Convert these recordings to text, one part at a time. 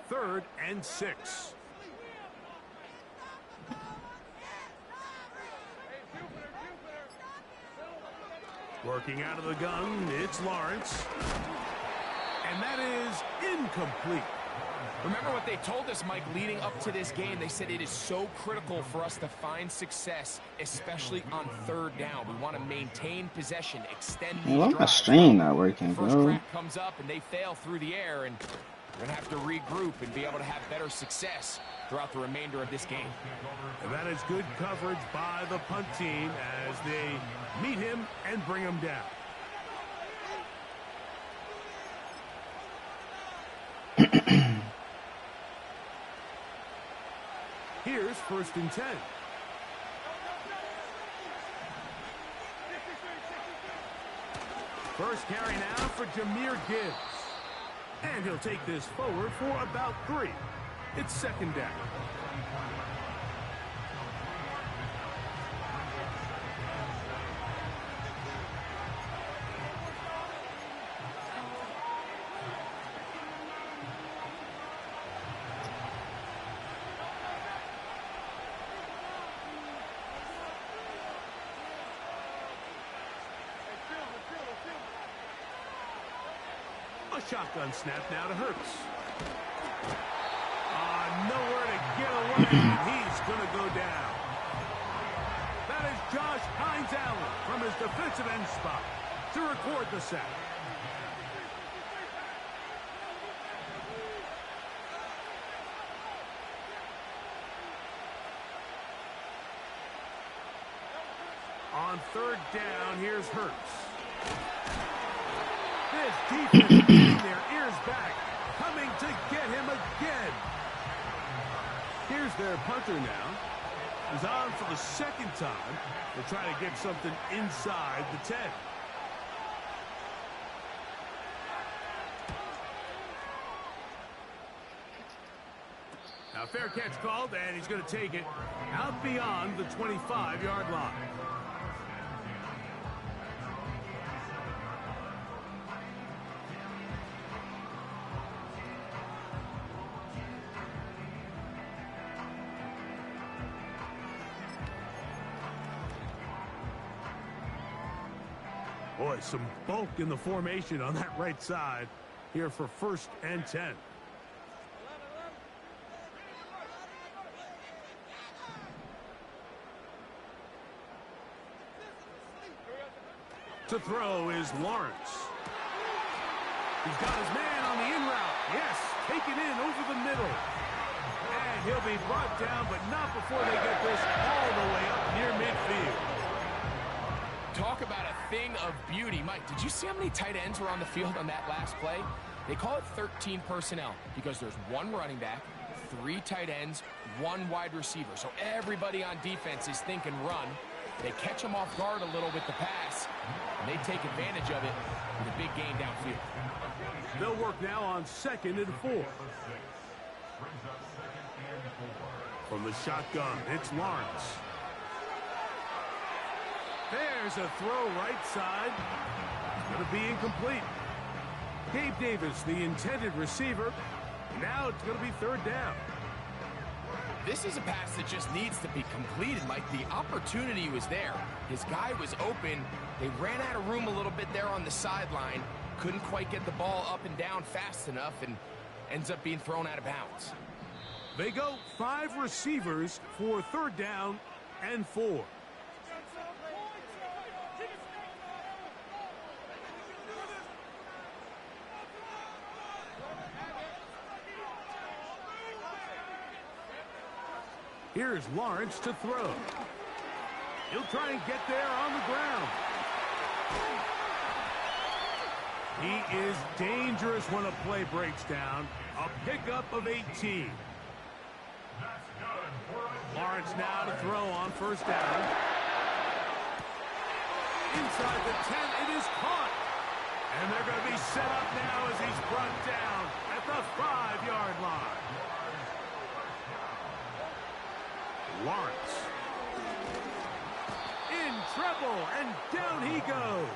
3rd and 6. Working out of the gun, it's Lawrence. And that is incomplete. Remember what they told us, Mike, leading up to this game. They said it is so critical for us to find success, especially on 3rd down. We want to maintain possession, extend these drives. My stream not working, the first bro. crack comes up and they fail through the air, and we're going to have to regroup and be able to have better success throughout the remainder of this game. And that is good coverage by the punt team as they meet him and bring him down. Here's 1st and 10. First carry now for Jahmyr Gibbs. And he'll take this forward for about 3. It's 2nd down. A shotgun snap now to Hurts. Nowhere to get away, and he's going to go down. That is Josh Hines Allen from his defensive end spot to record the sack. On 3rd down, here's Hurts. This defense getting their ears back, coming to get him again. Here's their punter now. He's on for the 2nd time. They're trying to get something inside the 10. Now fair catch called, and he's going to take it out beyond the 25-yard line. Boy, some bulk in the formation on that right side here for 1st and 10. To throw is Lawrence. He's got his man on the in route. Yes, taken in over the middle. And he'll be brought down, but not before they get this all the way up near midfield. Talk about a thing of beauty. Mike, did you see how many tight ends were on the field on that last play? They call it 13 personnel because there's 1 running back, 3 tight ends, 1 wide receiver. So everybody on defense is thinking run. They catch them off guard a little with the pass, and they take advantage of it with a big gain downfield. They'll work now on 2nd and 4. From the shotgun, it's Lawrence. There's a throw right side. It's going to be incomplete. Gabe Davis, the intended receiver. Now it's going to be 3rd down. This is a pass that just needs to be completed, Mike. The opportunity was there. His guy was open. They ran out of room a little bit there on the sideline. Couldn't quite get the ball up and down fast enough and ends up being thrown out of bounds. They go 5 receivers for 3rd down and 4. Here's Lawrence to throw. He'll try and get there on the ground. He is dangerous when a play breaks down. A pickup of 18. Lawrence now to throw on 1st down. Inside the 10, it is caught. And they're going to be set up now as he's brought down at the 5-yard line. Lawrence in trouble, and down he goes.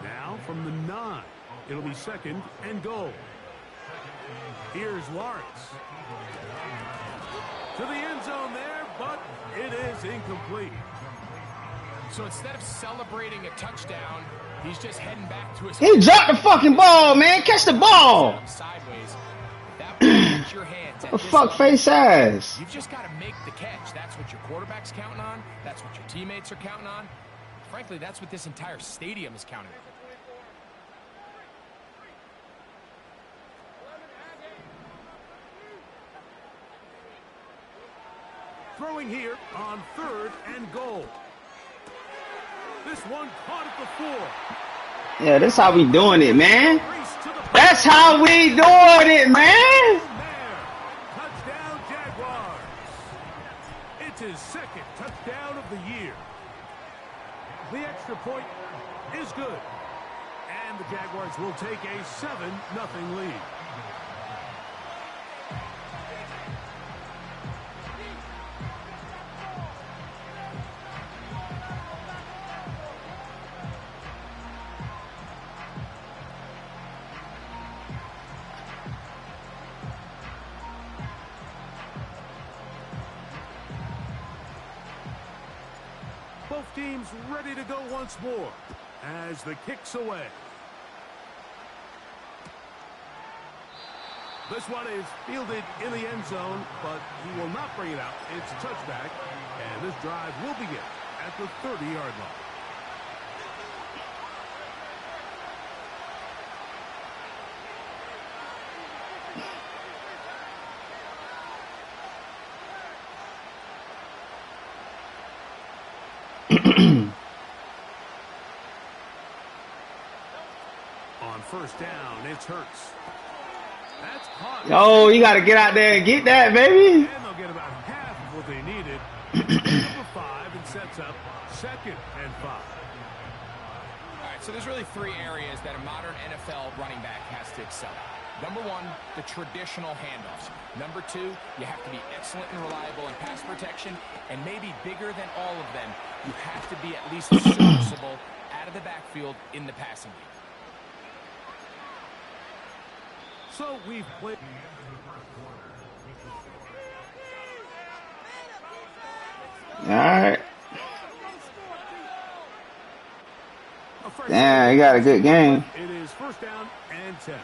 Now from the 9, it'll be 2nd and goal. Here's Lawrence. To the end zone there, but it is incomplete. So instead of celebrating a touchdown, he's just heading back to his... He dropped the fucking ball, man. Catch the ball. Sideways. That ball hits your hands. What the fuck face ass? You've just got to make the catch. That's what your quarterback's counting on. That's what your teammates are counting on. Frankly, that's what this entire stadium is counting on. Throwing here on 3rd and goal. This one caught at the 4. Yeah, that's how we doing it, man. That's how we doing it, man. Touchdown, Jaguars. It's his 2nd touchdown of the year. The extra point is good. And the Jaguars will take a 7-0 lead. Both teams ready to go once more as the kick's away. This one is fielded in the end zone, but he will not bring it out. It's a touchback, and this drive will begin at the 30-yard line. On 1st down, it's Hurts. That's caught. Oh, you got to get out there and get that, baby. And they'll get about half of what they needed. Number 5 and sets up 2nd and 5. All right, so there's really 3 areas that a modern NFL running back has to excel at. Number 1, the traditional handoffs. Number 2, you have to be excellent and reliable in pass protection. And maybe bigger than all of them, you have to be at least serviceable out of the backfield in the passing game. So we've played. All right. Damn, he got a good game. It is 1st down and 10.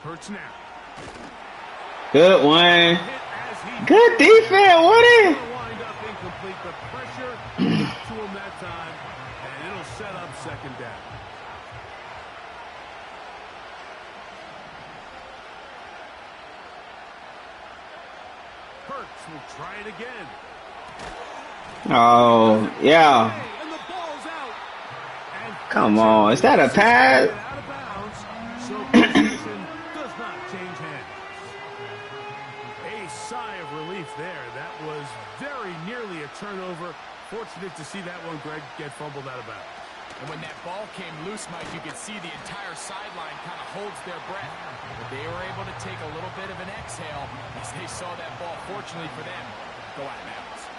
Hurts now. Good one. Good defense, Woody. Wind up incomplete. The pressure to him that time, and it'll set up 2nd down. Hurts will try it again. Oh, yeah. And the ball's out. And Come on. Is that a pass? out of bounds, so possession does not change hands. A sigh of relief there. That was very nearly a turnover. Fortunate to see that one, Greg, get fumbled out of bounds. And when that ball came loose, Mike, you could see the entire sideline kind of holds their breath. But they were able to take a little bit of an exhale as they saw that ball, fortunately for them, go out of bounds.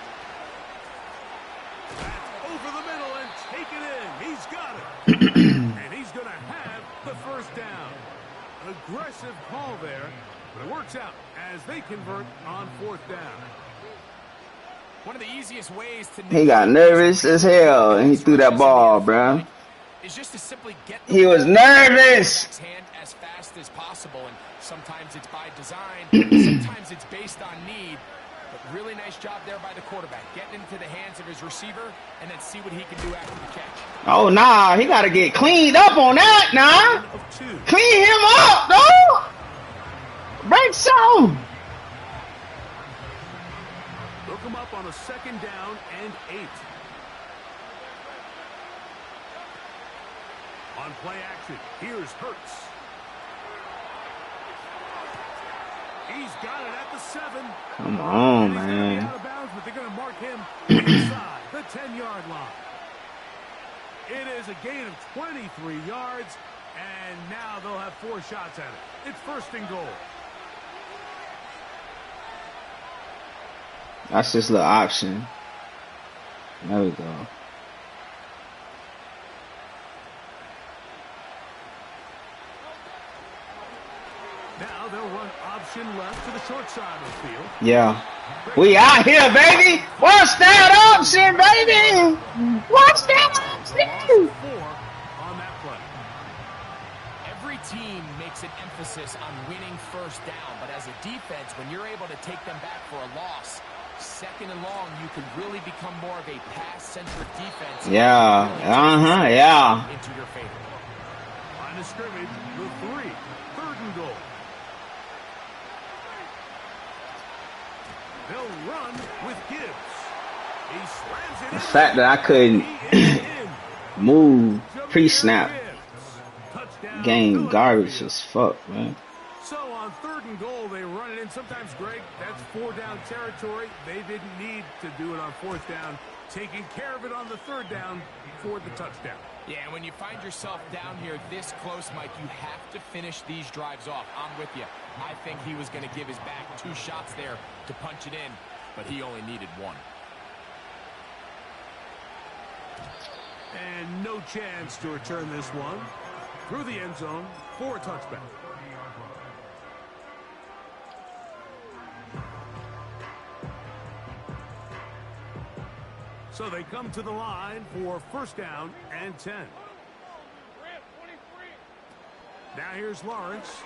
That's over the middle and take it in. He's got it. And he's going to have the 1st down. An aggressive call there, but it works out as they convert on 4th down. One of the easiest ways to... He got nervous as hell, and he threw that ball, bro. Is just to simply get He was nervous. hand as fast as possible, and sometimes it's by design, sometimes it's based on need. But really nice job there by the quarterback, getting into the hands of his receiver, and then see what he can do after the catch. Oh, nah, he got to get cleaned up on that, nah. Clean him up, though. Break some. Look him up on a 2nd down and 8. On play action, here's Hurts. He's got it at the 7. Come on, He's man. out of bounds, but they're going to mark him inside the 10-yard line. It is a gain of 23 yards, And now they'll have 4 shots at it. It's 1st and goal. That's just the option. There we go. Now they'll run option left to the short side of the field. Yeah. We out here, baby. Watch that option, baby. Watch that option. 4 on that play. Every team makes an emphasis on winning 1st down, but as a defense, when you're able to take them back for a loss, 2nd and long, you can really become more of a pass-centric defense. Yeah. Yeah. Into your favor. Line of scrimmage with 3. 3rd and goal. They'll run with Gibbs. He slams it in. The fact that I couldn't move pre-snap game garbage as fuck, man. So on 3rd and goal, they run it in. Sometimes, Greg, that's 4 down territory. They didn't need to do it on 4th down. Taking care of it on the 3rd down for the touchdown. Yeah, and when you find yourself down here this close, Mike, you have to finish these drives off. I'm with you. I think he was going to give his back 2 shots there to punch it in, but he only needed 1. And no chance to return this one through the end zone for a touchback. So they come to the line for 1st down and 10. Now here's Lawrence.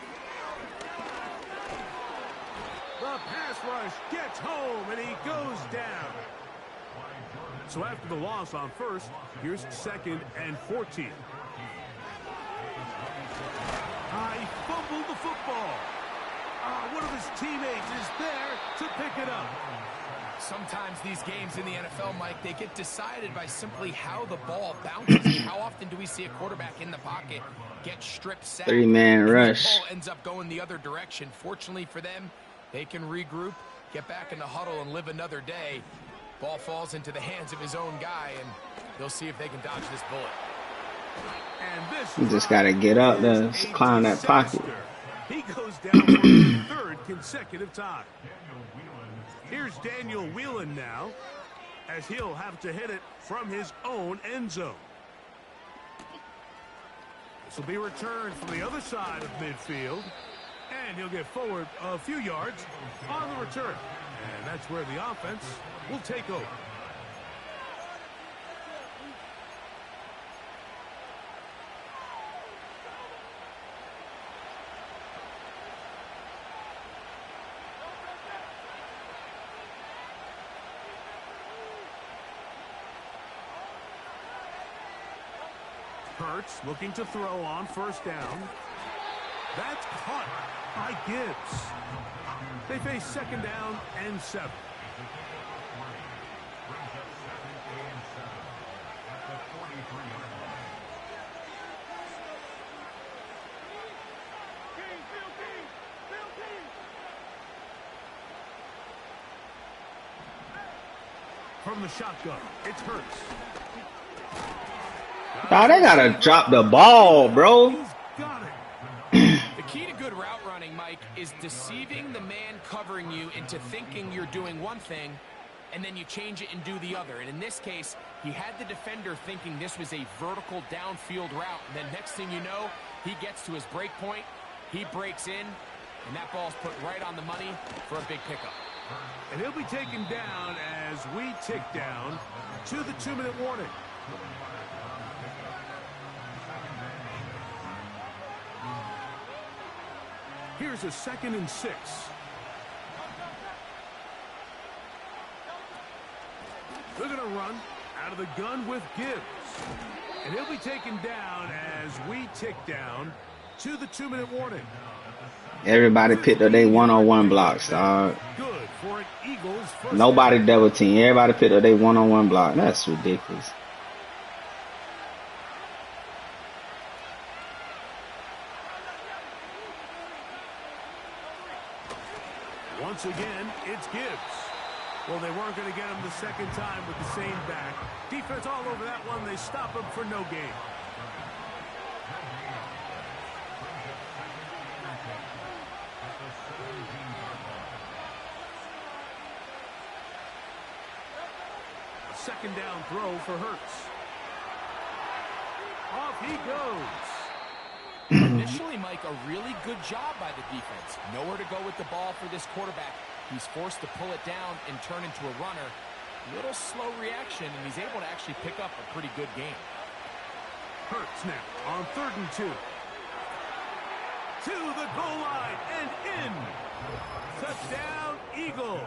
The pass rush gets home, and he goes down. So after the loss on 1st, here's 2nd and 14. He fumbled the football. One of his teammates is there to pick it up. Sometimes these games in the NFL, Mike, they get decided by simply how the ball bounces. How often do we see a quarterback in the pocket get stripped sacked? 3-man rush. The ball ends up going the other direction. Fortunately for them, they can regroup, get back in the huddle, and live another day. Ball falls into the hands of his own guy, and they'll see if they can dodge this bullet. And this You just got to get up there, climb that pocket. He goes down for the 3rd consecutive time. Here's Daniel Whelan now, as he'll have to hit it from his own end zone. This will be returned from the other side of midfield, and he'll get forward a few yards on the return. And that's where the offense will take over. Hurts looking to throw on 1st down. That's caught by Gibbs. They face 2nd down and 7. From the shotgun, it's Hurts. Nah, they gotta drop the ball, bro. He's got it. The key to good route running, Mike, is deceiving the man covering you into thinking you're doing one thing, and then you change it and do the other. And in this case, he had the defender thinking this was a vertical downfield route. And then next thing you know, he gets to his break point, he breaks in, and that ball's put right on the money for a big pickup. And he'll be taken down as we tick down to the 2-minute warning. Here's a 2nd and 6. They're going to run out of the gun with Gibbs. And he'll be taken down as we tick down to the 2-minute warning. Everybody picked up their one-on-one blocks, dog. Good for an Eagles first. Nobody double team. Everybody picked up their one-on-one block. That's ridiculous. Once again, it's Gibbs. Well, they weren't going to get him the 2nd time with the same back. Defense all over that one. They stop him for no gain. second down throw for Hurts. Off he goes. Initially, Mike, a really good job by the defense. Nowhere to go with the ball for this quarterback. He's forced to pull it down and turn into a runner. A little slow reaction, and he's able to actually pick up a pretty good game. Hurts now on 3rd and 2. To the goal line and in. Touchdown, Eagles.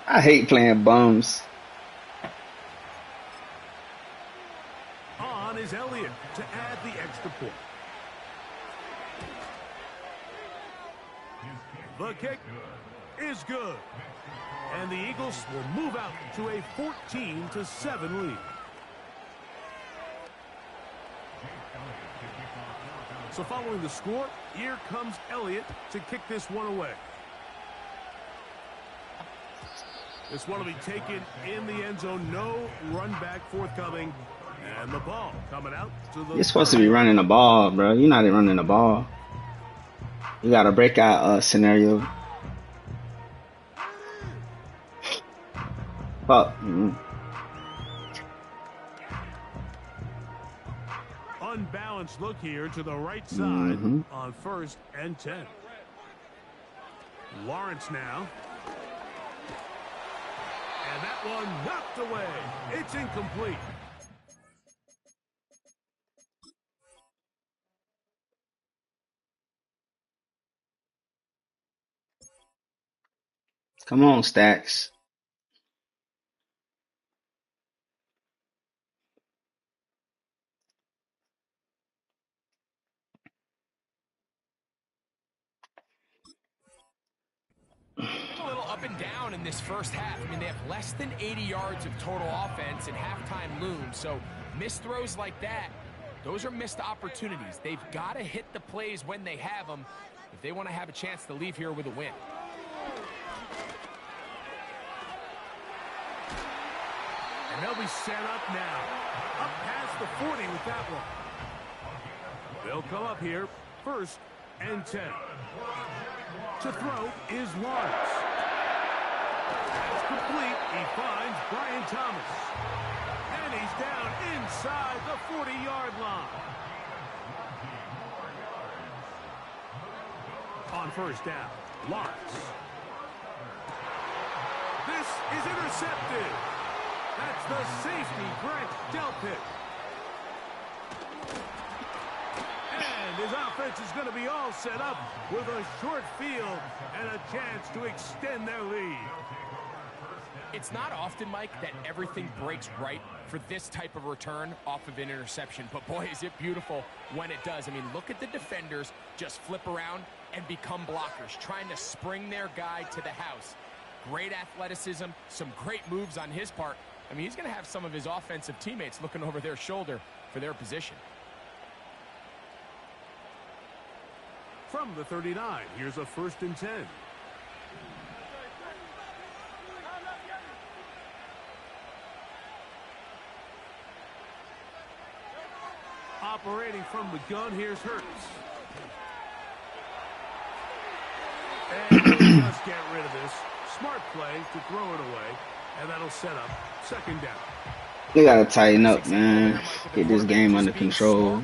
I hate playing bums. On is Elliott to add the extra point. The kick is good. And the Eagles will move out to a 14-7 lead. So following the score, here comes Elliott to kick this one away. This one will be taken in the end zone. No run back forthcoming. And the ball coming out to the... You're supposed to be running the ball, bro. You're not running the ball. You got a breakout scenario. Fuck. Unbalanced look here to the right side on 1st and 10. Lawrence now. And that one knocked away. It's incomplete. Come on, Stacks. A little up and down in this first half. I mean, they have less than 80 yards of total offense and halftime looms. So missed throws like that, those are missed opportunities. They've got to hit the plays when they have them if they want to have a chance to leave here with a win. And they'll be set up now. Up past the 40 with that one. They'll come up here 1st and 10. To throw is Lawrence. That's complete. He finds Brian Thomas. And he's down inside the 40-yard line. On 1st down, Lawrence. This is intercepted. That's the safety, Grant Delpit. And his offense is going to be all set up with a short field and a chance to extend their lead. It's not often, Mike, that everything breaks right for this type of return off of an interception. But, boy, is it beautiful when it does. I mean, look at the defenders just flip around and become blockers, trying to spring their guy to the house. Great athleticism, some great moves on his part. I mean, he's going to have some of his offensive teammates looking over their shoulder for their position. From the 39, here's a 1st and 10. Operating from the gun, here's Hurts. And they'll just get rid of this. Smart play to throw it away, and that'll set up 2nd down. They gotta tighten up, man. Get this game under control.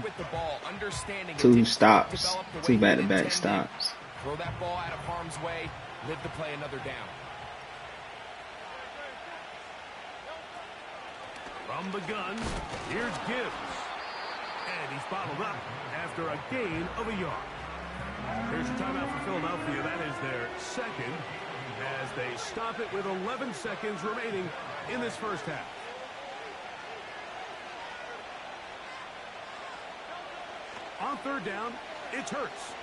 2 stops, 2 back-to-back stops. Throw that ball out of harm's way, live to play another down. From the gun, here's Gibbs. And he's bottled up after a gain of a yard. Here's a timeout for Philadelphia. That is their 2nd as they stop it with 11 seconds remaining in this first half. On 3rd down, it's Hurts.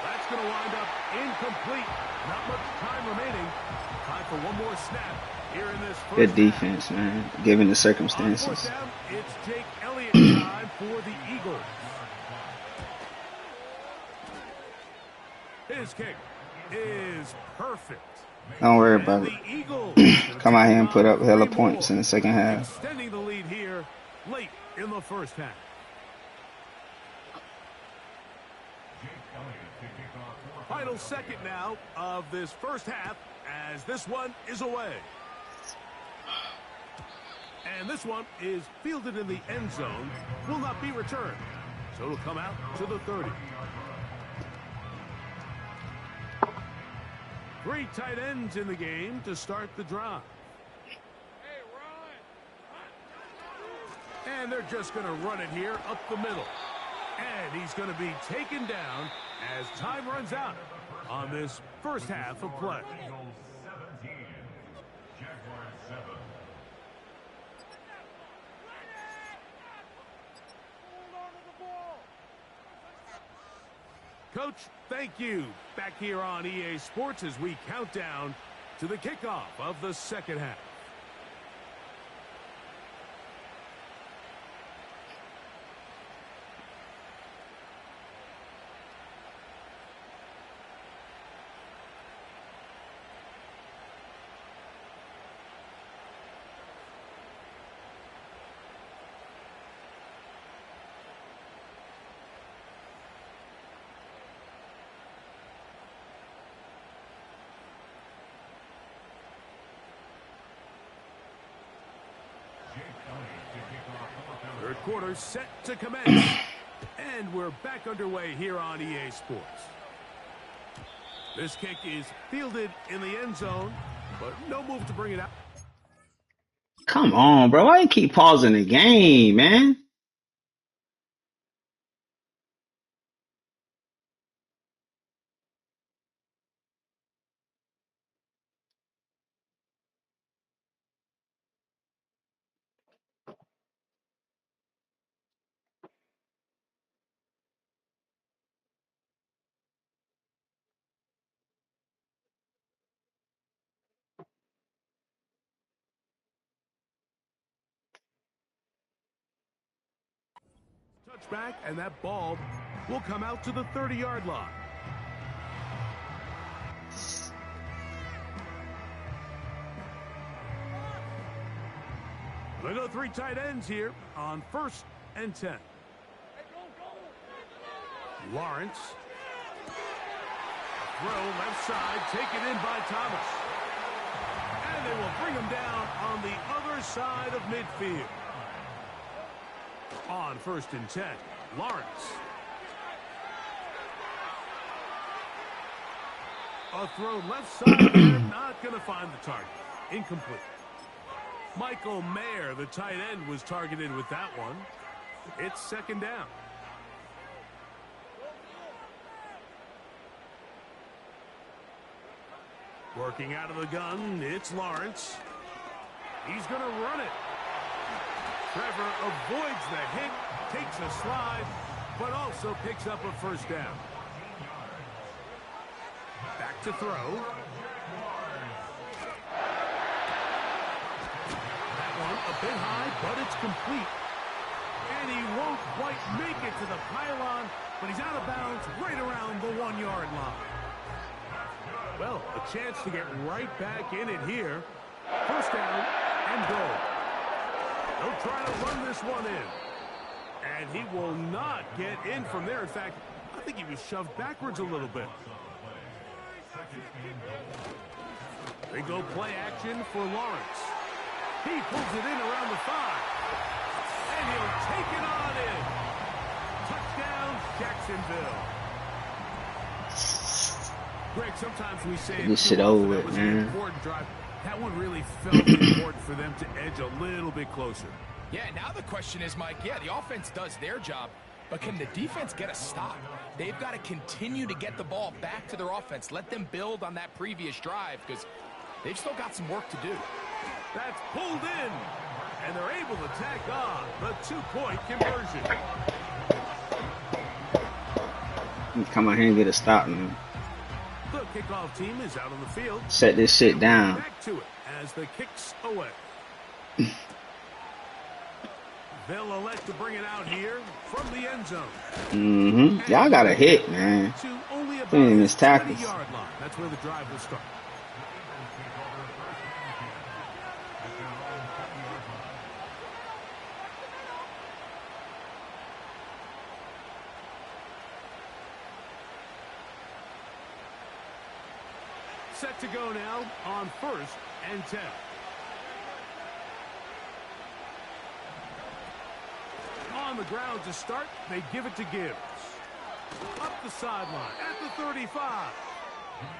That's going to wind up incomplete. Not much time remaining. Time for one more snap here in this first Good defense, man, given the circumstances. On 4th down, it's Jake Elliott time for the Eagles. His kick is perfect. Don't worry about it. Come out here and put up hella points in the second half. Extending the lead here late in the first half. Final second now of this first half as this one is away. And this one is fielded in the end zone, will not be returned. So it'll come out to the 30. 3 tight ends in the game to start the drive. And they're just going to run it here up the middle. And he's going to be taken down as time runs out on this first half of play. Coach, thank you. Back here on EA Sports as we count down to the kickoff of the second half. Third quarter set to commence. And we're back underway here on EA Sports. This kick is fielded in the end zone, but no move to bring it out. Come on, bro. Why you keep pausing the game, man? Touchback, and that ball will come out to the 30-yard line. They go 3 tight ends here on 1st and 10. Lawrence. Throw left side, taken in by Thomas. And they will bring him down on the other side of midfield. On 1st and 10, Lawrence. A throw left side there, not going to find the target. Incomplete. Michael Mayer, the tight end, was targeted with that one. It's 2nd down. Working out of the gun, it's Lawrence. He's going to run it. Trevor avoids the hit, takes a slide, but also picks up a 1st down. Back to throw. That one a bit high, but it's complete. And he won't quite make it to the pylon, but he's out of bounds right around the 1-yard line. Well, a chance to get right back in it here. 1st down and goal. They'll try to run this one in. And he will not get in from there. In fact, I think he was shoved backwards a little bit. They go play action for Lawrence. He pulls it in around the 5. And he'll take it on in. Touchdown, Jacksonville. Greg, sometimes we say this shit over with, man. Important drive. That one really felt important for them to edge a little bit closer. Yeah, now the question is, Mike, yeah, the offense does their job, but can the defense get a stop? They've got to continue to get the ball back to their offense. Let them build on that previous drive because they've still got some work to do. That's pulled in, and they're able to tack on the 2-point conversion. Come on here and get a stop, man. The kickoff team is out on the field. Set this shit down. Back to it as the kicks away. They'll elect to bring it out here from the end zone. Y'all got a hit, man. To only about Miss the tackles. 20-yard line. That's where the drive will start. set to go now on 1st and 10. On the ground to start, they give it to Gibbs. Up the sideline at the 35.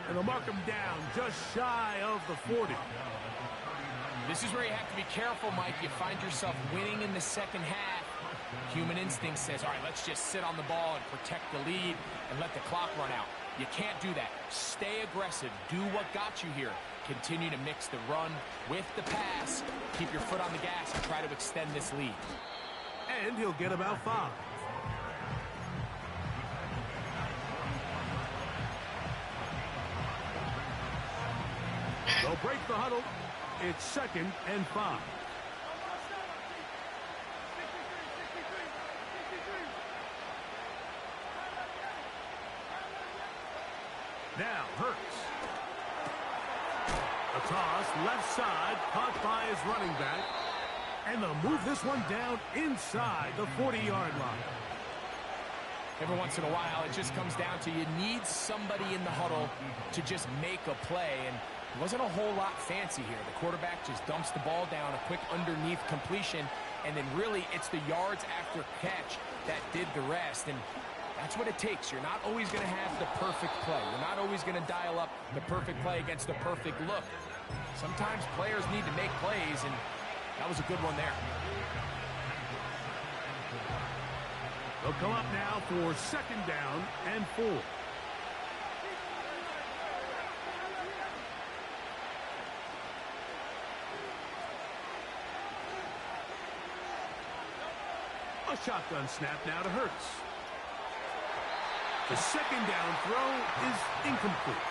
And they'll mark him down just shy of the 40. This is where you have to be careful, Mike. You find yourself winning in the second half. Human instinct says, all right, let's just sit on the ball and protect the lead and let the clock run out. You can't do that. Stay aggressive. Do what got you here. Continue to mix the run with the pass. Keep your foot on the gas and try to extend this lead. And he'll get about 5. They'll break the huddle. It's 2nd and 5. Now Hurts. A toss left side, caught by his running back. And they'll move this one down inside the 40-yard line. Every once in a while, it just comes down to you need somebody in the huddle to just make a play. And it wasn't a whole lot fancy here. The quarterback just dumps the ball down, a quick underneath completion, and then really it's the yards after catch that did the rest. And that's what it takes. You're not always going to have the perfect play. You're not always going to dial up the perfect play against the perfect look. Sometimes players need to make plays, and that was a good one there. They'll come up now for 2nd down and 4. A shotgun snap now to Hurts. The 2nd down throw is incomplete.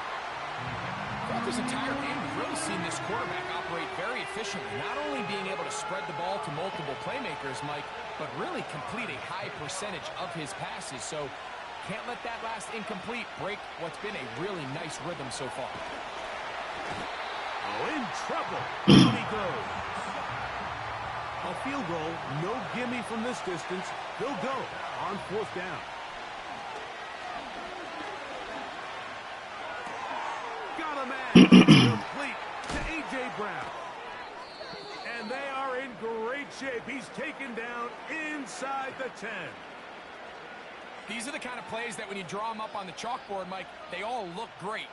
Throughout this entire game, we've really seen this quarterback operate very efficiently, not only being able to spread the ball to multiple playmakers, Mike, but really complete a high percentage of his passes. So can't let that last incomplete break what's been a really nice rhythm so far. Oh, in trouble. Down he goes. A field goal, no gimme from this distance. They'll go on 4th down. Got a man. Complete to A.J. Brown. And they are in great shape. He's taken down inside the 10. These are the kind of plays that when you draw them up on the chalkboard, Mike, they all look great.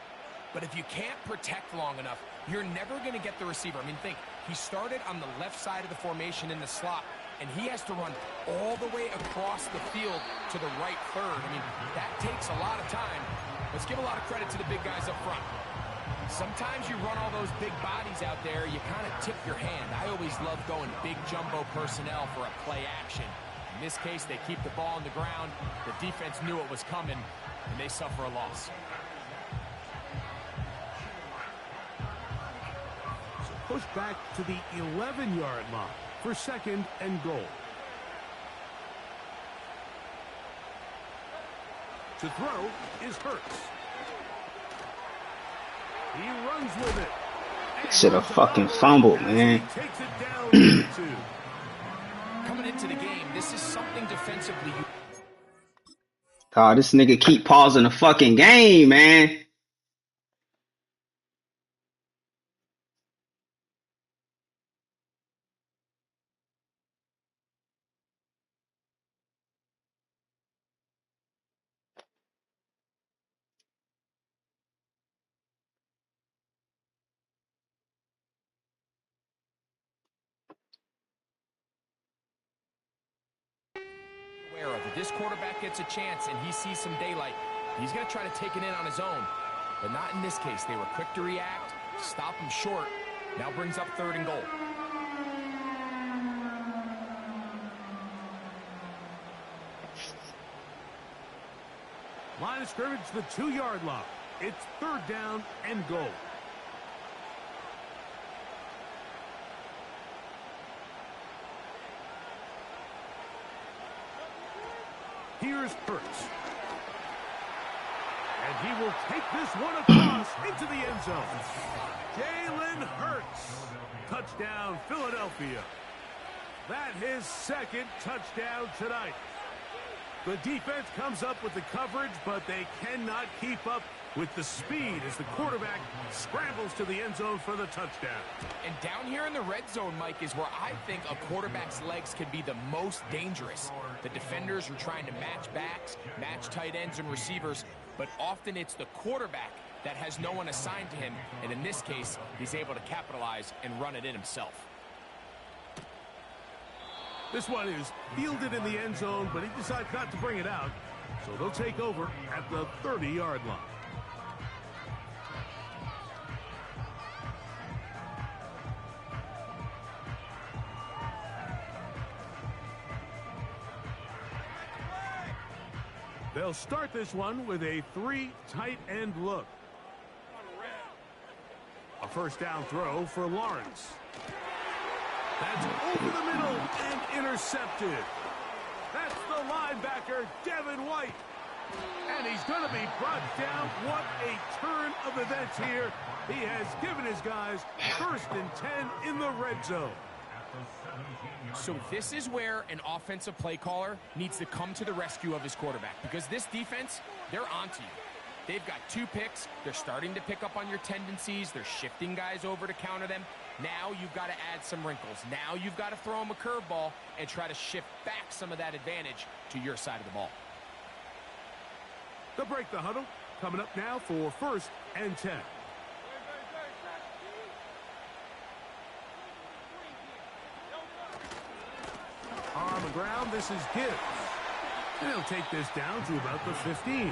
But if you can't protect long enough, you're never going to get the receiver. I mean, think, he started on the left side of the formation in the slot, and he has to run all the way across the field to the right third. I mean, that takes a lot of time. Let's give a lot of credit to the big guys up front. Sometimes you run all those big bodies out there, you kind of tip your hand. I always love going big jumbo personnel for a play action. In this case, they keep the ball on the ground. The defense knew it was coming, and they suffer a loss. Push back to the 11-yard line for 2nd and goal. To throw is Hurts. He runs with it. Should have fucking fumbled, man. Takes it down to 2. Coming into the game, this is something defensively. God, this nigga keep pausing the fucking game, man. If this quarterback gets a chance and he sees some daylight, he's going to try to take it in on his own. But not in this case. They were quick to react, stop him short. Now brings up 3rd and goal. Line of scrimmage, the 2-yard line. It's 3rd down and goal. Here's Hurts. And he will take this one across into the end zone. Jalen Hurts. Touchdown, Philadelphia. That his 2nd touchdown tonight. The defense comes up with the coverage, but they cannot keep up with the speed as the quarterback scrambles to the end zone for the touchdown. And down here in the red zone, Mike, is where I think a quarterback's legs can be the most dangerous. The defenders are trying to match backs, match tight ends and receivers, but often it's the quarterback that has no one assigned to him, and in this case, he's able to capitalize and run it in himself. This one is fielded in the end zone, but he decides not to bring it out, so they'll take over at the 30-yard line. They'll start this one with a 3 tight end look. A first down throw for Lawrence. That's over the middle and intercepted. That's the linebacker, Devin White. And he's going to be brought down. What a turn of events here. He has given his guys 1st and 10 in the red zone. So this is where an offensive play caller needs to come to the rescue of his quarterback, because this defense, they're onto you. They've got 2 picks. They're starting to pick up on your tendencies. They're shifting guys over to counter them. Now you've got to add some wrinkles. Now you've got to throw them a curveball and try to shift back some of that advantage to your side of the ball. They'll break the huddle. Coming up now for 1st and 10. On the ground, this is Gibbs. And he'll take this down to about the 15.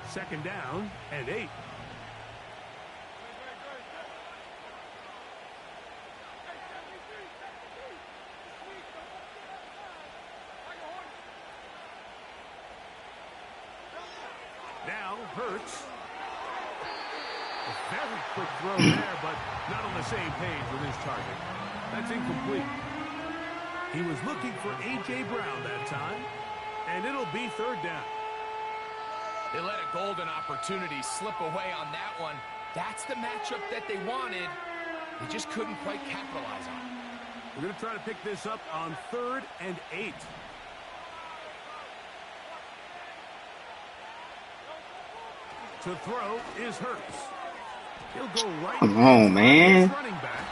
Second down and 8. Now Hurts. A very quick throw there, but not on the same page with his target. That's incomplete. He was looking for A.J. Brown that time, and it'll be 3rd down. They let a golden opportunity slip away on that one. That's the matchup that they wanted. They just couldn't quite capitalize on it. We're going to try to pick this up on 3rd and 8. To throw is Hurts. He'll go right. Come on, man. Running back.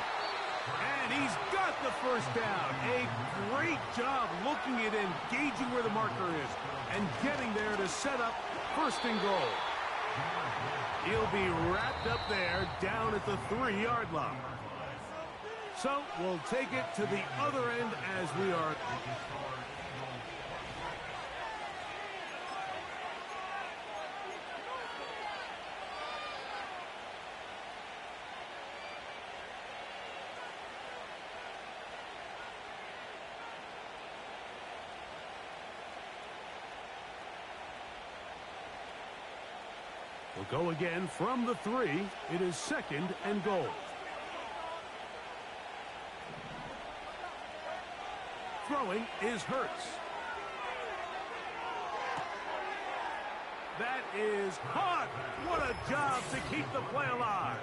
And he's got the 1st down. A great job looking at engaging where the marker is and getting there to set up 1st and goal. He'll be wrapped up there down at the 3-yard line. So we'll take it to the other end as we are. We'll go again from the 3. It is 2nd and goal. Throwing is Hurts. That is caught. What a job to keep the play alive.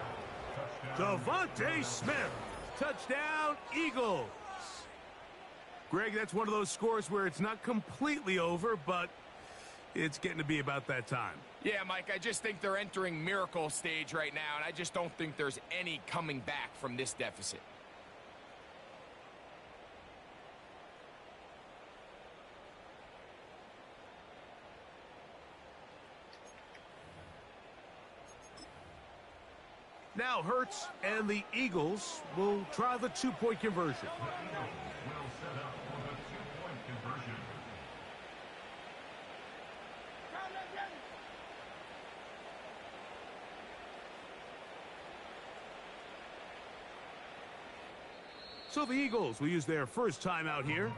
Devontae Smith. Touchdown, Eagles. Greg, that's one of those scores where it's not completely over, but it's getting to be about that time. Yeah, Mike, I just think they're entering miracle stage right now, and I just don't think there's any coming back from this deficit. Now Hurts and the Eagles will try the 2-point conversion. So the Eagles will use their first time out here.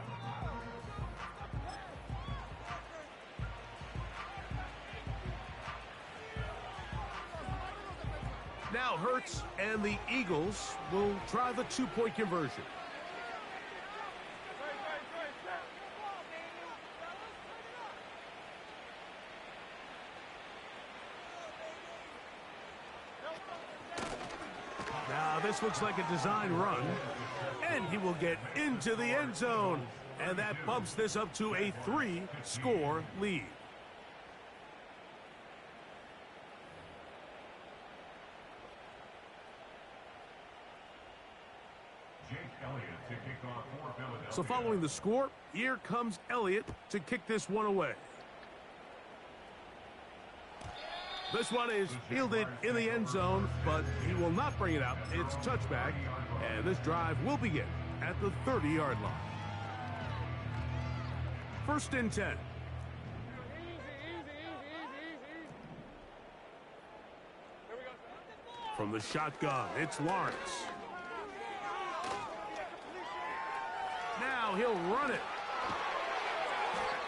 Now Hurts and the Eagles will try the 2-point conversion. this looks like a design run. And he will get into the end zone. And that bumps this up to a 3-score lead. So following the score, here comes Elliott to kick this one away. This one is fielded in the end zone, but he will not bring it out. It's touchback, and this drive will begin at the 30-yard line. 1st and 10. From the shotgun, it's Lawrence. Now he'll run it.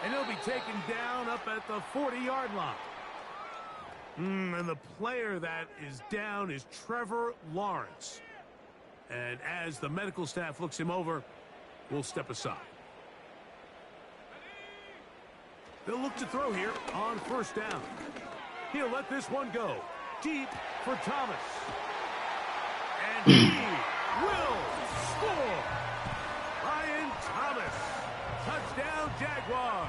And he'll be taken down up at the 40-yard line. And the player that is down is Trevor Lawrence. And as the medical staff looks him over, we'll step aside. They'll look to throw here on 1st down. He'll let this one go deep for Thomas. And he will score. Ryan Thomas. Touchdown, Jaguars.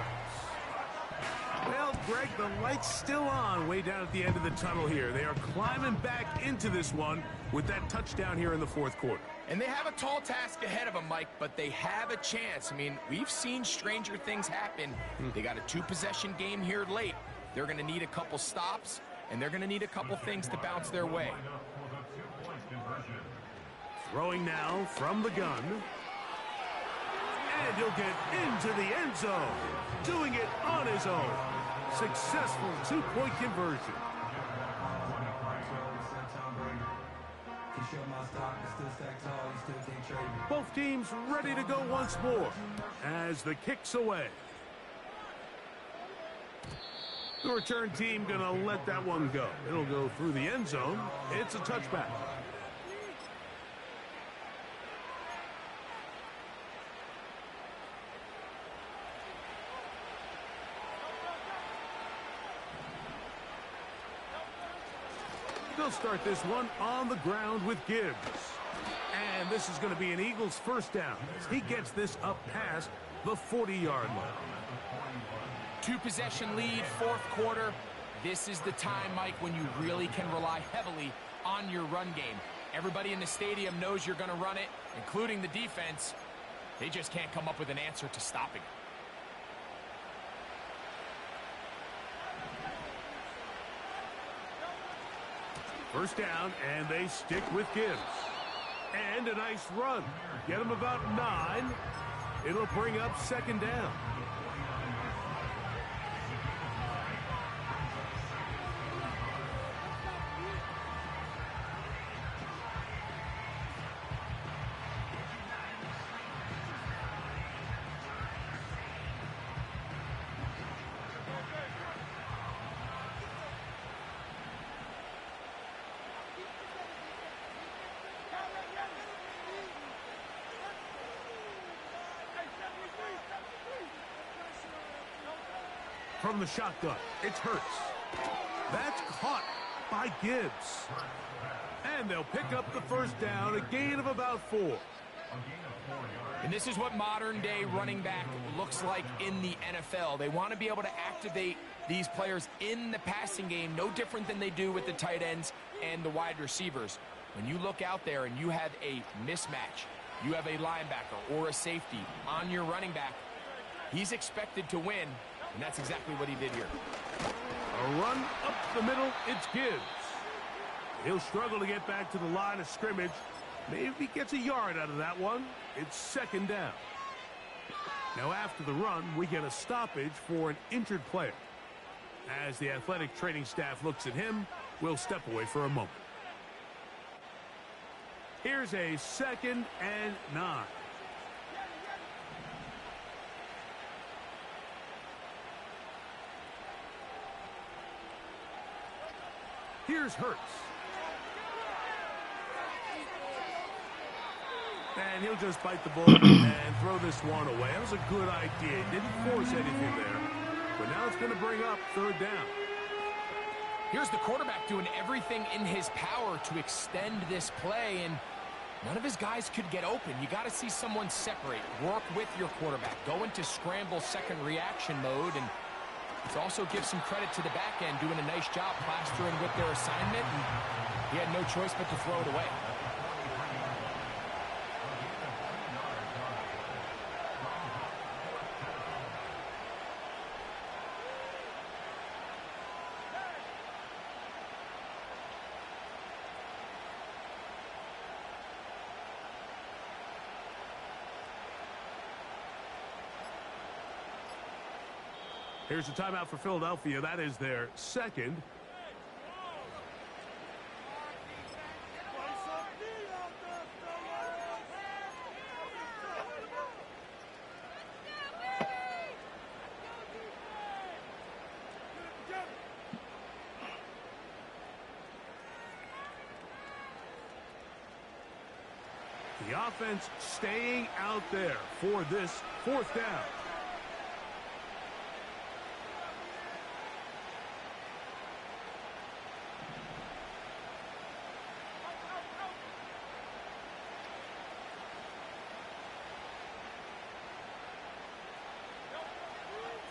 Well, Greg, the light's still on way down at the end of the tunnel here. They are climbing back into this one with that touchdown here in the 4th quarter. And they have a tall task ahead of them, Mike, but they have a chance. I mean, we've seen stranger things happen. They got a 2-possession game here late. They're going to need a couple stops, and they're going to need a couple things to bounce their way. Throwing now from the gun. And he'll get into the end zone. Doing it on his own. Successful 2-point conversion. Both teams ready to go once more as the kick's away. The return team gonna let that one go. It'll go through the end zone. It's a touchback. They'll start this one on the ground with Gibbs. And this is going to be an Eagles 1st down as he gets this up past the 40-yard line. 2-possession lead, 4th quarter. This is the time, Mike, when you really can rely heavily on your run game. Everybody in the stadium knows you're going to run it, including the defense. They just can't come up with an answer to stopping it. First down, and they stick with Gibbs. And a nice run. Get him about 9. It'll bring up 2nd down. From the shotgun, it's Hurts. That's caught by Gibbs. And they'll pick up the 1st down, a gain of about 4. And this is what modern-day running back looks like in the NFL. They want to be able to activate these players in the passing game, no different than they do with the tight ends and the wide receivers. When you look out there and you have a mismatch, you have a linebacker or a safety on your running back, he's expected to win. And that's exactly what he did here. A run up the middle, it's Gibbs. He'll struggle to get back to the line of scrimmage. Maybe he gets a yard out of that one. It's 2nd down. Now after the run, we get a stoppage for an injured player. As the athletic training staff looks at him, we'll step away for a moment. Here's a 2nd and 9. Here's Hurts. And he'll just bite the bullet and throw this one away. That was a good idea. He didn't force anything there. But now it's going to bring up 3rd down. Here's the quarterback doing everything in his power to extend this play, and None of his guys could get open. You got to see someone separate, work with your quarterback, go into scramble second reaction mode, and it also gives some credit to the back end doing a nice job plastering with their assignment, and he had no choice but to throw it away. Here's a timeout for Philadelphia. That is their second. The offense staying out there for this fourth down.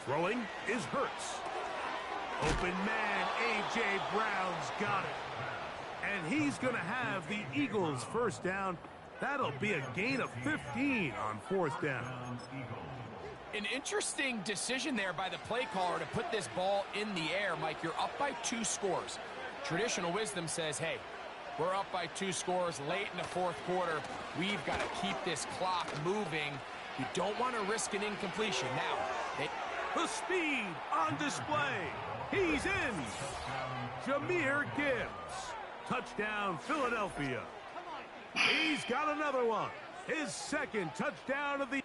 Throwing is Hurts. Open man, A.J. Brown's got it. And he's going to have the Eagles' first down. That'll be a gain of 15 on fourth down. An interesting decision there by the play caller to put this ball in the air. Mike, you're up by 2 scores. Traditional wisdom says, hey, we're up by 2 scores late in the fourth quarter. We've got to keep this clock moving. You don't want to risk an incompletion. Now, the speed on display. He's in. Jahmyr Gibbs. Touchdown, Philadelphia. He's got another one. His second touchdown of the